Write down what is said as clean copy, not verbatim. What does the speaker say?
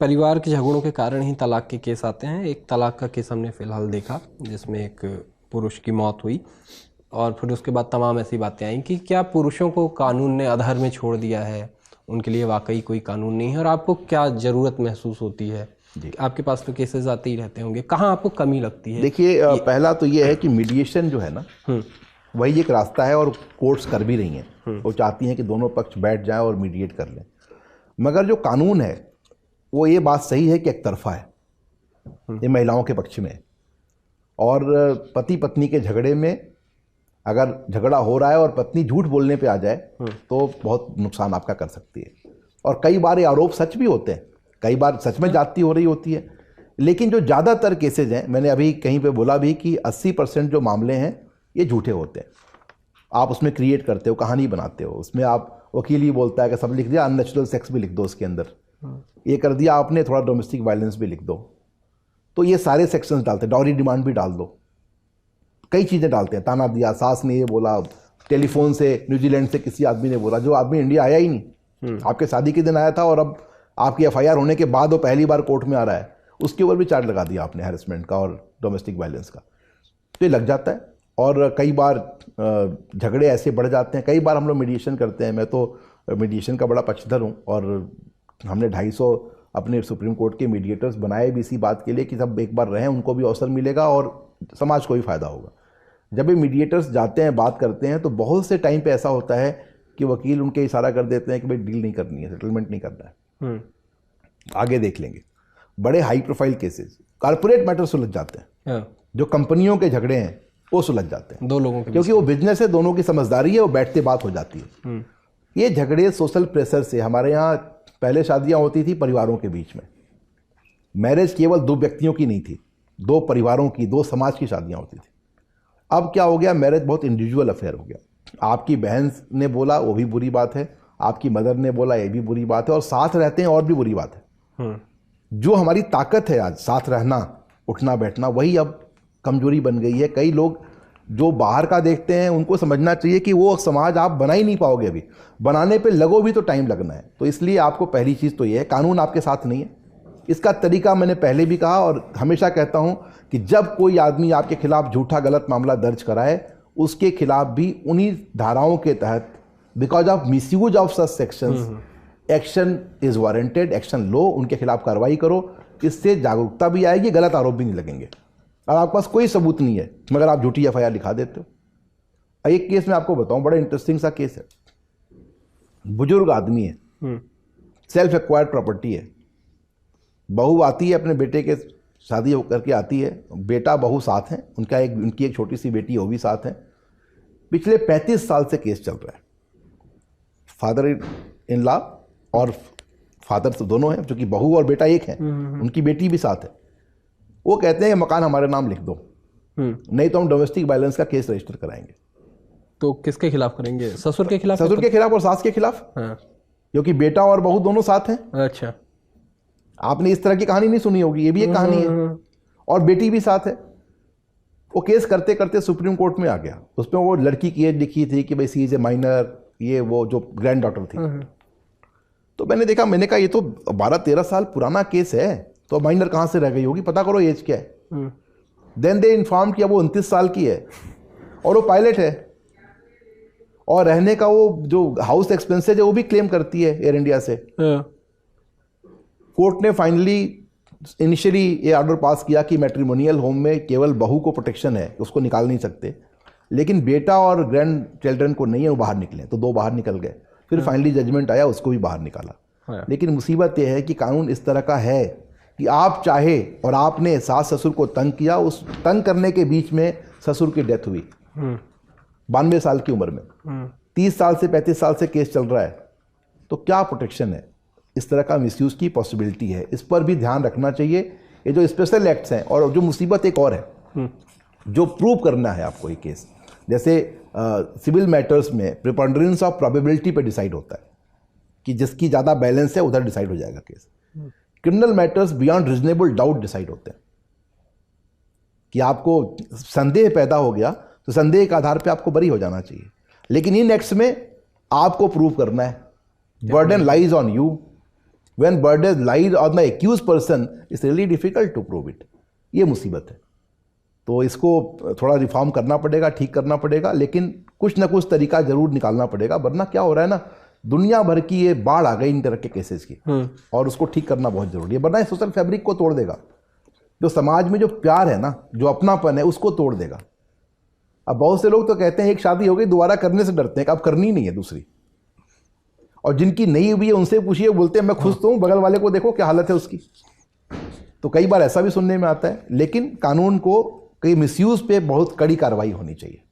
परिवार के झगड़ों के कारण ही तलाक के केस आते हैं। एक तलाक का केस हमने फिलहाल देखा जिसमें एक पुरुष की मौत हुई और फिर उसके बाद तमाम ऐसी बातें आई कि क्या पुरुषों को कानून ने अधर में छोड़ दिया है, उनके लिए वाकई कोई कानून नहीं है, और आपको क्या ज़रूरत महसूस होती है? आपके पास तो केसेस आते ही रहते होंगे, कहाँ आपको कमी लगती है? देखिए, पहला तो ये है कि मीडिएशन जो है ना, वही एक रास्ता है और कोर्ट्स कर भी रही हैं। वो चाहती हैं कि दोनों पक्ष बैठ जाएं और मीडिएट कर लें, मगर जो कानून है वो ये बात सही है कि एक तरफा है, ये महिलाओं के पक्ष में है। और पति पत्नी के झगड़े में अगर झगड़ा हो रहा है और पत्नी झूठ बोलने पे आ जाए तो बहुत नुकसान आपका कर सकती है। और कई बार ये आरोप सच भी होते हैं, कई बार सच में जाती हो रही होती है, लेकिन जो ज़्यादातर केसेज हैं, मैंने अभी कहीं पे बोला भी कि 80% जो मामले हैं ये झूठे होते हैं। आप उसमें क्रिएट करते हो, कहानी बनाते हो, उसमें आप वकील ही बोलता है कि सब लिख दिया, अननेचुरल सेक्स भी लिख दो उसके अंदर, ये कर दिया आपने, थोड़ा डोमेस्टिक वायलेंस भी लिख दो, तो ये सारे सेक्शंस डालते हैं, डॉरी डिमांड भी डाल दो, कई चीज़ें डालते हैं। ताना दिया, सास ने ये बोला, टेलीफोन से न्यूजीलैंड से किसी आदमी ने बोला, जो आदमी इंडिया आया ही नहीं, आपके शादी के दिन आया था और अब आपकी FIR होने के बाद वो पहली बार कोर्ट में आ रहा है, उसके ऊपर भी चार्ज लगा दिया आपने हैरेसमेंट का और डोमेस्टिक वायलेंस का, तो ये लग जाता है। और कई बार झगड़े ऐसे बढ़ जाते हैं, कई बार हम लोग मीडिएशन करते हैं, मैं तो मीडिएशन का बड़ा पक्षधर हूँ, और हमने 250 अपने सुप्रीम कोर्ट के मीडिएटर्स बनाए भी इसी बात के लिए कि सब एक बार रहें, उनको भी अवसर मिलेगा और समाज को भी फ़ायदा होगा। जब ये मीडिएटर्स जाते हैं, बात करते हैं, तो बहुत से टाइम पे ऐसा होता है कि वकील उनके इशारा कर देते हैं कि भाई डील नहीं करनी है, सेटलमेंट नहीं करना है, आगे देख लेंगे। बड़े high profile cases, corporate matter सुलझ जाते हैं, जो कंपनियों के झगड़े हैं वो सुलझ जाते हैं दो लोगों के, क्योंकि वो बिजनेस है, दोनों की समझदारी है, वो बैठते बात हो जाती है। ये झगड़े सोशल प्रेशर से, हमारे यहाँ पहले शादियाँ होती थी परिवारों के बीच में, मैरिज केवल दो व्यक्तियों की नहीं थी, दो परिवारों की, दो समाज की शादियाँ होती थी। अब क्या हो गया, मैरिज बहुत इंडिविजुअल अफेयर हो गया। आपकी बहन ने बोला वो भी बुरी बात है, आपकी मदर ने बोला ये भी बुरी बात है, और साथ रहते हैं और भी बुरी बात है। जो हमारी ताकत है आज, साथ रहना, उठना बैठना, वही अब कमजोरी बन गई है। कई लोग जो बाहर का देखते हैं उनको समझना चाहिए कि वो समाज आप बना ही नहीं पाओगे, अभी बनाने पे लगो भी तो टाइम लगना है। तो इसलिए आपको पहली चीज़ तो ये है, कानून आपके साथ नहीं है। इसका तरीका मैंने पहले भी कहा और हमेशा कहता हूं कि जब कोई आदमी आपके खिलाफ झूठा गलत मामला दर्ज कराए, उसके खिलाफ भी उन्हीं धाराओं के तहत, because of misuse of such sections, action is warranted, action लो, उनके खिलाफ कार्रवाई करो। इससे जागरूकता भी आएगी, गलत आरोप भी नहीं लगेंगे। और आपके पास कोई सबूत नहीं है मगर आप झूठी FIR लिखा देते हो। एक केस मैं आपको बताऊं, बड़ा इंटरेस्टिंग सा केस है। बुजुर्ग आदमी है, सेल्फ एक्वायर्ड प्रॉपर्टी है, बहू आती है अपने बेटे के शादी होकर के आती है, बेटा बहू साथ हैं, उनकी एक छोटी सी बेटी है, वो भी साथ है। पिछले 35 साल से केस चल रहा है। फादर इन लॉ और फादर तो दोनों हैं, क्योंकि बहू और बेटा एक है, उनकी बेटी भी साथ है। वो कहते हैं मकान हमारे नाम लिख दो, नहीं तो हम डोमेस्टिक वायलेंस का केस रजिस्टर कराएंगे। तो किसके खिलाफ करेंगे? ससुर के खिलाफ? ससुर के खिलाफ और सास के खिलाफ, क्योंकि बेटा और बहू दोनों साथ हैं। अच्छा, आपने इस तरह की कहानी नहीं सुनी होगी, ये भी एक कहानी है। और बेटी भी साथ है। वो केस करते करते सुप्रीम कोर्ट में आ गया। उसमें वो लड़की की एज लिखी थी कि भाई सी इज ए माइनर, ये वो जो ग्रैंड डॉटर थी। तो मैंने देखा, मैंने कहा ये तो 12-13 साल पुराना केस है, तो माइनर कहाँ से रह गई होगी, पता करो एज क्या है। देन दे इन्फॉर्म किया वो 29 साल की है और वो पायलट है, और रहने का वो जो हाउस एक्सपेंसेज है वो भी क्लेम करती है एयर इंडिया से। कोर्ट ने फाइनली इनिशियली ये ऑर्डर पास किया कि मैट्रिमोनियल होम में केवल बहू को प्रोटेक्शन है, उसको निकाल नहीं सकते, लेकिन बेटा और ग्रैंड चिल्ड्रन को नहीं है, वो बाहर निकले, तो दो बाहर निकल गए। फिर फाइनली जजमेंट आया, उसको भी बाहर निकाला। लेकिन मुसीबत यह है कि कानून इस तरह का है कि आप चाहे, और आपने सास ससुर को तंग किया, उस तंग करने के बीच में ससुर की डेथ हुई 92 साल की उम्र में, 30 साल से 35 साल से केस चल रहा है, तो क्या प्रोटेक्शन है? इस तरह का मिसयूज की पॉसिबिलिटी है, इस पर भी ध्यान रखना चाहिए। ये जो स्पेशल एक्ट्स हैं, और जो मुसीबत एक और है, जो प्रूव करना है आपको ये केस, जैसे सिविल मैटर्स में प्रिपॉन्डरेंस ऑफ प्रोबेबिलिटी पे डिसाइड होता है कि जिसकी ज़्यादा बैलेंस है उधर डिसाइड हो जाएगा case. Criminal matters beyond reasonable doubt decide होते हैं कि आपको संदेह पैदा हो गया तो संदेह के आधार पे आपको बरी हो जाना चाहिए, लेकिन इन एक्ट्स में आपको प्रूव करना है, burden lies on you. When burden lies on the accuse person it's really difficult to prove it. ये मुसीबत है। तो इसको थोड़ा रिफॉर्म करना पड़ेगा, ठीक करना पड़ेगा, लेकिन कुछ ना कुछ तरीका जरूर निकालना पड़ेगा, वरना क्या हो रहा है ना, दुनिया भर की ये बाढ़ आ गई इन तरह के केसेस की, और उसको ठीक करना बहुत जरूरी है, वरना सोशल फैब्रिक को तोड़ देगा। जो समाज में जो प्यार है ना, जो अपनापन है, उसको तोड़ देगा। अब बहुत से लोग तो कहते हैं एक शादी हो गई दोबारा करने से डरते हैं कि अब करनी नहीं है दूसरी, और जिनकी नहीं हुई है उनसे पूछिए, बोलते हैं मैं खुश तो हूँ, बगल वाले को देखो क्या हालत है उसकी। तो कई बार ऐसा भी सुनने में आता है, लेकिन कानून को कई मिसयूज पे बहुत कड़ी कार्रवाई होनी चाहिए।